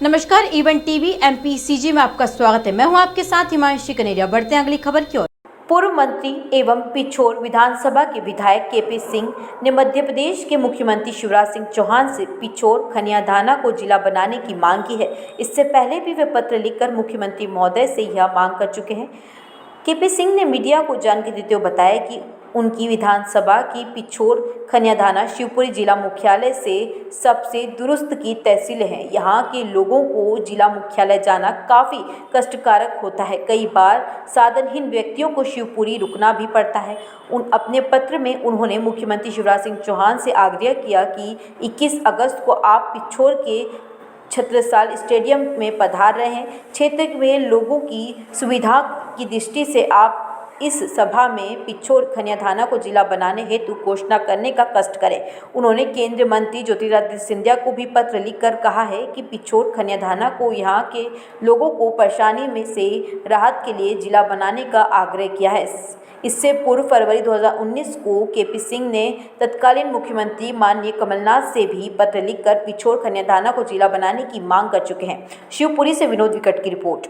नमस्कार, event TV MPCG में आपका स्वागत है। मैं हूं आपके साथ हिमांशी कनेरिया। बढ़ते हैं अगली खबर की ओर। पूर्व मंत्री एवं पिछोर विधानसभा के विधायक KP सिंह ने मध्य प्रदेश के मुख्यमंत्री शिवराज सिंह चौहान से पिछोर खनियाधाना को जिला बनाने की मांग की है। इससे पहले भी वे पत्र लिखकर मुख्यमंत्री महोदय से यह मांग कर चुके हैं। KP सिंह ने मीडिया को जानकारी देते हुए बताया कि उनकी विधानसभा की पिछोर खनियाधाना शिवपुरी जिला मुख्यालय से सबसे दुरुस्त की तहसील है। यहाँ के लोगों को जिला मुख्यालय जाना काफ़ी कष्टकारक होता है। कई बार साधनहीन व्यक्तियों को शिवपुरी रुकना भी पड़ता है। अपने पत्र में उन्होंने मुख्यमंत्री शिवराज सिंह चौहान से आग्रह किया कि 21 अगस्त को आप पिछोर के छत्रसाल स्टेडियम में पधार रहे हैं। क्षेत्र में लोगों की सुविधा की दृष्टि से आप इस सभा में पिछोर खनियाधाना को जिला बनाने हेतु घोषणा करने का कष्ट करें। उन्होंने केंद्रीय मंत्री ज्योतिरादित्य सिंधिया को भी पत्र लिखकर कहा है कि पिछोर खनियाधाना को यहाँ के लोगों को परेशानी में से राहत के लिए जिला बनाने का आग्रह किया है। इससे पूर्व फरवरी 2019 को KP सिंह ने तत्कालीन मुख्यमंत्री माननीय कमलनाथ से भी पत्र लिखकर पिछोर खनियाधाना को जिला बनाने की मांग कर चुके हैं। शिवपुरी से विनोद विकट की रिपोर्ट।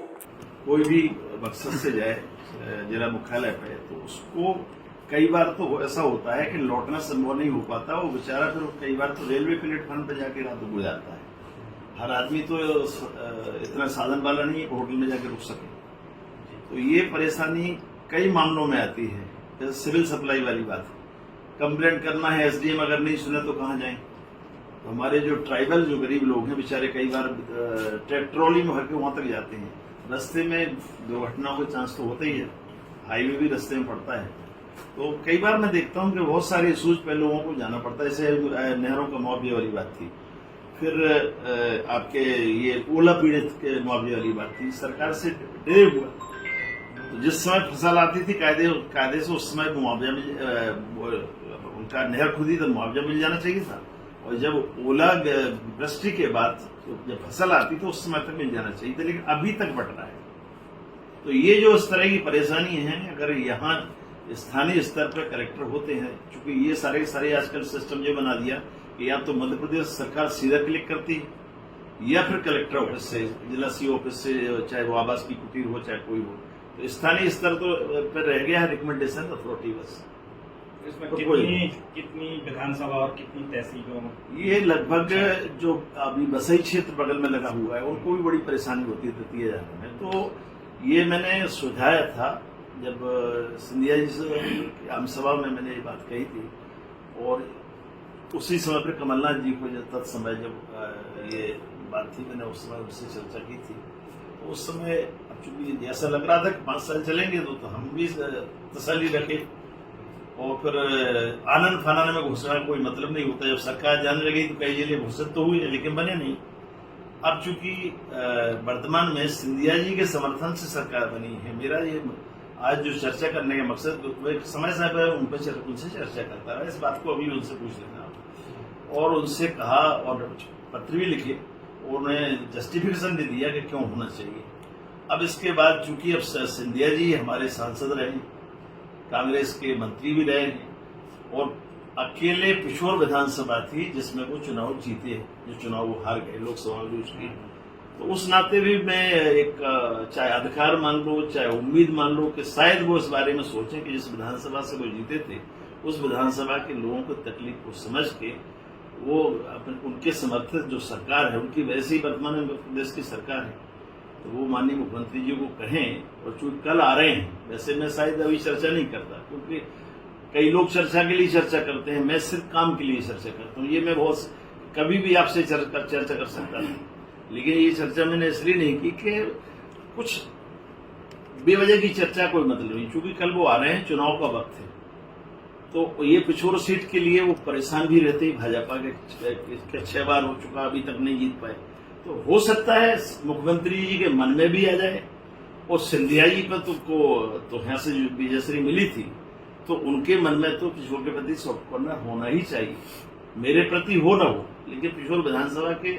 कोई भी मकसद से जाए जिला मुख्यालय पे तो उसको कई बार तो ऐसा होता है कि लौटना संभव नहीं हो पाता। वो बेचारा फिर कई बार तो रेलवे प्लेटफॉर्म पे जाके रात गुजारता है। हर आदमी तो इतना साधन वाला नहीं है कि होटल में जाके रुक सके। तो ये परेशानी कई मामलों में आती है। जैसे सिविल सप्लाई वाली बात है, कंप्लेंट करना है, SDM अगर नहीं सुने तो कहाँ जाएं। तो हमारे जो ट्राइबल जो गरीब लोग हैं बेचारे कई बार ट्रॉली में भर के वहां तक जाते हैं। रास्ते में दुर्घटनाओं के चांस तो होते ही है, हाईवे भी रास्ते में पड़ता है। तो कई बार मैं देखता हूँ कि बहुत सारे इशूज पे लोगों को जाना पड़ता है। जैसे नहरों का मुआवजे वाली बात थी, फिर आपके ये ओला पीड़ित के मुआवजे वाली बात थी। सरकार से डरे हुआ तो जिस समय फसल आती थी कायदे से उस समय मुआवजा उनका नहर खुदी तो मुआवजा मिल जाना चाहिए था। और जब ओला वृष्टि के बाद जब फसल आती तो उस समय तक मिल जाना चाहिए था, लेकिन अभी तक बट रहा है। तो ये जो इस तरह की परेशानी है, अगर यहाँ स्थानीय स्तर पर कलेक्टर होते हैं, चूंकि ये सारे आजकल सिस्टम ये बना दिया कि या तो मध्य प्रदेश सरकार सीधा क्लिक करती है या फिर कलेक्टर ऑफिस से, जिला CO ऑफिस से, चाहे वो आवास की कुटीर हो चाहे कोई हो। तो स्थानीय स्तर तो पर रह गया है रिकमेंडेशन अथॉरिटी बस। इसमें कितनी विधानसभा और कितनी तहसीलों? ये लगभग जो अभी बसई क्षेत्र बगल में लगा हुआ है उनको भी बड़ी परेशानी होती है तृतीय जाने में। तो ये मैंने सुझाया था जब सिंधिया जी से आम सभा में मैंने ये बात कही थी, और उसी समय पर कमलनाथ जी को जब तत्समय जब ये बात थी मैंने उस समय उससे चर्चा की थी। तो उस समय अब चूंकि ऐसा लग रहा था कि 5 साल चलेंगे तो हम भी तसल्ली रखे। और फिर आनंद फानन में घोषणा का कोई मतलब नहीं होता। जब सरकार जाने लगी तो कई जगह घोषित तो हुई लेकिन बने नहीं। अब चूंकि वर्तमान में सिंधिया जी के समर्थन से सरकार बनी है, मेरा ये आज जो चर्चा करने का मकसद समय साहब है उनसे चर्चा करता रहा। इस बात को अभी उनसे पूछ लेना और उनसे कहा और पत्र भी लिखे और उन्हें जस्टिफिकेशन भी दिया कि क्यों होना चाहिए। अब इसके बाद चूंकि अब सिंधिया जी हमारे सांसद रहे, कांग्रेस के मंत्री भी रहे हैं और अकेले पिछोर विधानसभा थी जिसमें वो चुनाव जीते, जो चुनाव वो हार गए लोकसभा में उसकी। तो उस नाते भी मैं एक चाहे अधिकार मान लो चाहे उम्मीद मान लो कि शायद वो इस बारे में सोचें कि जिस विधानसभा से वो जीते थे उस विधानसभा के लोगों को तकलीफ को समझ के वो उनके समर्थित जो सरकार है उनकी वैसे ही वर्तमान में प्रदेश की सरकार है तो वो माननीय मुख्यमंत्री जी को कहें। और चूंकि कल आ रहे हैं, वैसे मैं शायद अभी चर्चा नहीं करता क्योंकि कई लोग चर्चा के लिए चर्चा करते हैं, मैं सिर्फ काम के लिए चर्चा करता हूँ। ये मैं बहुत कभी भी आपसे चर्चा कर सकता था, लेकिन ये चर्चा मैंने इसलिए नहीं की कि कुछ बेवजह की चर्चा कोई मतलब नहीं। चूंकि कल वो आ रहे हैं, चुनाव का वक्त है, तो ये पिछोर सीट के लिए वो परेशान भी रहते हैं। भाजपा के 6 बार हो चुका, अभी तक नहीं जीत पाए। तो हो सकता है मुख्यमंत्री जी के मन में भी आ जाए और सिंधिया जी पर तो यहाँ से जो विजयश्री मिली थी तो उनके मन में तो पिछोर के प्रति सॉफ्ट कॉर्नर होना ही चाहिए। मेरे प्रति हो ना हो, लेकिन पिछोर विधानसभा के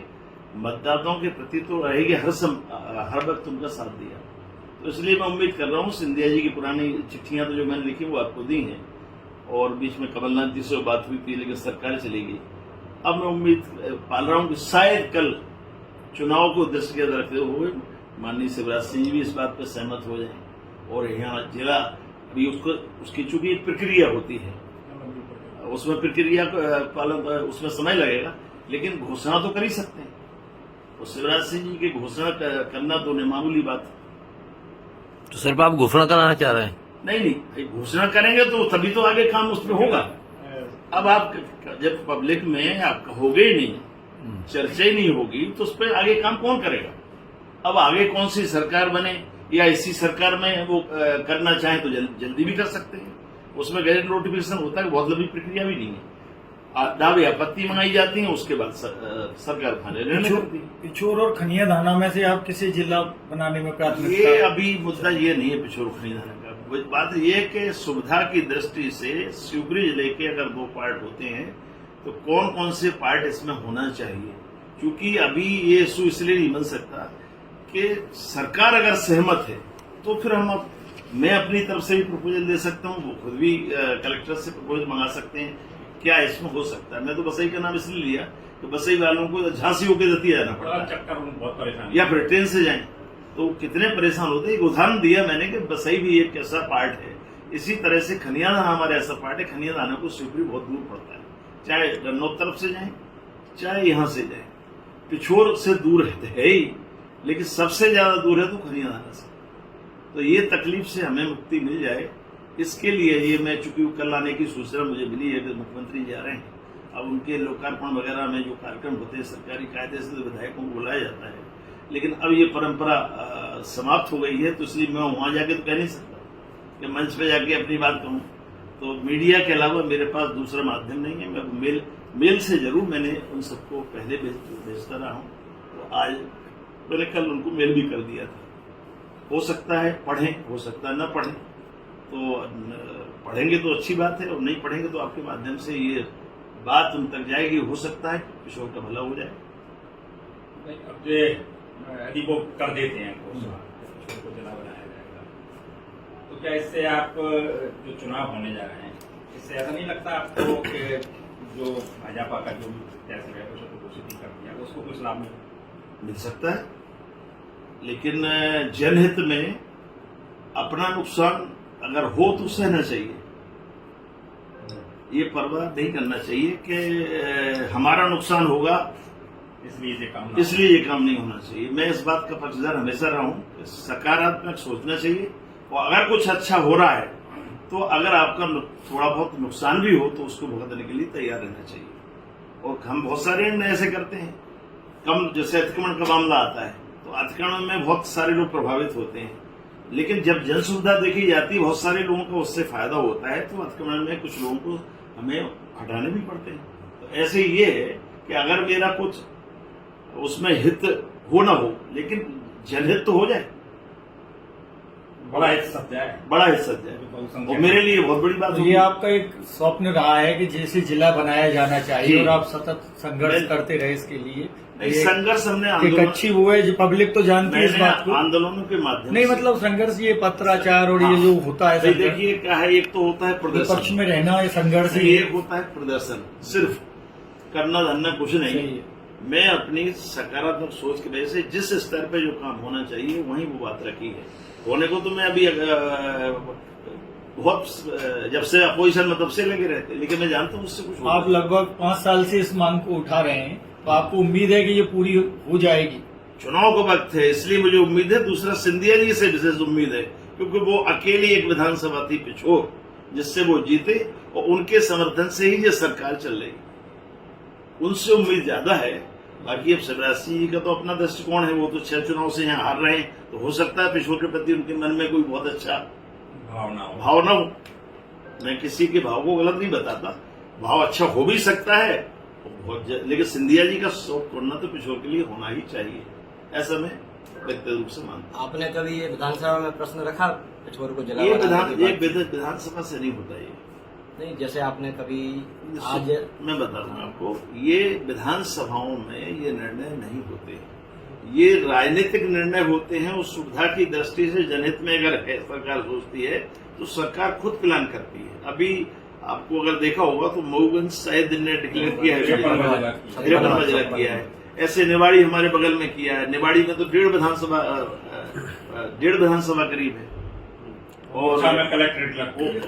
मतदाताओं के प्रति तो रहेगी हर वक्त उनका साथ दिया। तो इसलिए मैं उम्मीद कर रहा हूँ सिंधिया जी की पुरानी चिट्ठियां तो जो मैंने लिखी वो आपको दी हैं और बीच में कमलनाथ जी से बात हुई थी लेकिन सरकार चली गई। अब मैं उम्मीद पाल रहा हूँ कि शायद कल चुनाव को दृष्टिगत रखते हुए माननीय शिवराज सिंह जी भी इस बात पर सहमत हो जाएं और यहाँ जिला अभी उसकी चूंकि एक प्रक्रिया होती है, उसमें प्रक्रिया पालन उसमें समय लगेगा, लेकिन घोषणा तो कर ही सकते हैं। और शिवराज सिंह जी की घोषणा करना तो मामूली बात है। तो सिर्फ आप घोषणा कराना चाह रहे हैं? नहीं, घोषणा करेंगे तो तभी तो आगे काम उसमें होगा। अब आप जब पब्लिक में आप कहोगे ही नहीं, चर्चा ही नहीं होगी, तो उस पर आगे काम कौन करेगा? अब आगे कौन सी सरकार बने या इसी सरकार में वो करना चाहे तो जल्दी भी कर सकते हैं। उसमें गैजेट नोटिफिकेशन होता है, बहुत लंबी प्रक्रिया भी नहीं है। दावे आपत्ति मंगाई जाती है, उसके बाद सरकार खाने निर्णय करती है। पिछोर और खनिया धाना में से आप किसी जिला बनाने में प्राथमिकता? ये अभी मुद्दा ये नहीं है पिछोर खनिया धाना का। बात ये है कि सुविधा की दृष्टि से शिवपुरी जिले के अगर 2 पार्ट होते हैं तो कौन कौन से पार्ट इसमें होना चाहिए, क्योंकि अभी ये इशू इसलिए नहीं बन सकता कि सरकार अगर सहमत है तो फिर मैं अपनी तरफ से भी प्रपोजल दे सकता हूँ, वो खुद भी कलेक्टर से प्रपोजल मंगा सकते हैं क्या इसमें हो सकता है। मैं तो बसई का नाम इसलिए लिया कि बसई वालों को झांसी होकर दतिया जाना पड़ता है, चक्कर बहुत परेशान, या फिर ट्रेन से जाएं तो कितने परेशान होते हैं। एक उदाहरण दिया मैंने कि बसई भी एक ऐसा पार्ट है, इसी तरह से खनिया धाना हमारा ऐसा पार्ट है। खनिया धाना को शिवपुरी बहुत दूर पड़ता है, चाहे रन्नौत तरफ से जाएं चाहे यहाँ से जाएं। पिछोर से दूर है ही, लेकिन सबसे ज्यादा दूर है तो खनिया धाना से। तो ये तकलीफ से हमें मुक्ति मिल जाए, इसके लिए ये मैं चूंकि कल आने की सूचना मुझे मिली है कि मुख्यमंत्री जा रहे हैं, अब उनके लोकार्पण वगैरह में जो कार्यक्रम होते हैं सरकारी कायदे से तो विधायकों को बुलाया जाता है, लेकिन अब ये परंपरा समाप्त हो गई है, तो इसलिए मैं वहां जाके तो कह नहीं सकता कि मंच पे जाके अपनी बात कहूं। तो मीडिया के अलावा मेरे पास दूसरा माध्यम नहीं है। मैं मेल से जरूर मैंने उन सबको पहले भेजता रहा हूं, तो आज मैंने कल उनको मेल भी कर दिया था। हो सकता है पढ़ें, हो सकता है न पढ़ें, तो पढ़ेंगे तो अच्छी बात है, और नहीं पढ़ेंगे तो आपके माध्यम से ये बात उन तक जाएगी, हो सकता है किशोर का भला हो जाए। अब जो यदि वो कर देते हैं किशोर को जिला बनाया जाएगा, तो क्या इससे आप जो चुनाव होने जा रहे हैं, इससे ऐसा नहीं लगता आपको कि जो भाजपा का जो भी प्रत्याशी है उसको घोषित कर दिया, उसको कुछ लाभ मिल सकता है, लेकिन जनहित में अपना नुकसान अगर हो तो सहना चाहिए। ये परवाह नहीं करना चाहिए कि हमारा नुकसान होगा इसलिए ये काम नहीं होना चाहिए। मैं इस बात का पक्षधर हमेशा रहा हूं, सकारात्मक सोचना चाहिए, और अगर कुछ अच्छा हो रहा है तो अगर आपका थोड़ा बहुत नुकसान भी हो तो उसको भुगतने के लिए तैयार रहना चाहिए। और हम बहुत सारे निर्णय ऐसे करते हैं, जैसे अतिक्रमण का मामला आता है तो अतिक्रमण में बहुत सारे लोग प्रभावित होते हैं, लेकिन जब जन सुविधा देखी जाती है बहुत सारे लोगों को उससे फायदा होता है, तो अतिक्रमण में कुछ लोगों को हमें हटाने भी पड़ते हैं। तो ऐसे ये है कि अगर मेरा कुछ उसमें हित हो ना हो, लेकिन जनहित तो हो जाए, बड़ा हित सद जाए, और मेरे लिए बहुत बड़ी बात तो ये आपका एक स्वप्न रहा है कि जैसे जिला बनाया जाना चाहिए, और आप सतत संघर्ष करते रहे इसके लिए। संघर्ष हमने एक अच्छी वो है, जो पब्लिक तो जानती है इस बात को, आंदोलनों के माध्यम नहीं मतलब संघर्ष, ये पत्राचार और ये जो होता है, देखिए क्या है, एक तो होता है प्रदर्शन, पक्ष में रहना, ये संघर्ष, एक होता है प्रदर्शन, सिर्फ करना धरना कुछ नहीं। मैं अपनी सकारात्मक सोच की वजह से जिस स्तर पे जो काम होना चाहिए वहीं वो बात रखी है। होने को तो मैं अभी बहुत जब से अपोजिशन में तब से लगे रहते, लेकिन मैं जानता हूँ उससे कुछ। आप लगभग 5 साल से इस मांग को उठा रहे हैं, तो आपको उम्मीद है कि ये पूरी हो जाएगी? चुनाव का वक्त है इसलिए मुझे उम्मीद है। दूसरा, सिंधिया जी से विशेष उम्मीद है, क्योंकि वो अकेली एक विधानसभा थी पिछोर जिससे वो जीते, और उनके समर्थन से ही ये सरकार चल रही, उनसे उम्मीद ज्यादा है। बाकी अब शिवराज सिंह जी का तो अपना दृष्टिकोण है, वो तो 6 चुनाव से यहाँ हार रहे हैं, तो हो सकता है पिछोर के प्रति उनके मन में कोई बहुत अच्छा भावना हो। मैं किसी के भाव को गलत नहीं बताता, भाव अच्छा हो भी सकता है, लेकिन सिंधिया जी का शौक करना तो पिछोर के लिए होना ही चाहिए, ऐसा मैं व्यक्तिगत रूप से मानता हूँ। आपने कभी ये विधानसभा में प्रश्न रखा पिछोर को जिला? ये विधानसभा से नहीं होता, ये नहीं, जैसे आपने कभी आज मैं बता दूं आपको, ये विधानसभाओं में ये निर्णय नहीं होते, ये राजनीतिक निर्णय होते हैं। उस सुविधा की दृष्टि से जनहित में अगर है, सरकार सोचती है तो सरकार खुद प्लान करती है। अभी आपको अगर देखा होगा तो मऊगंज शायद ने डिक्लेयर किया है, 53 जिला किया है, ऐसे निवाड़ी हमारे बगल में किया है। निवाड़ी में तो 1.5 विधानसभा करीब है। और में कलेक्ट्रेट लगो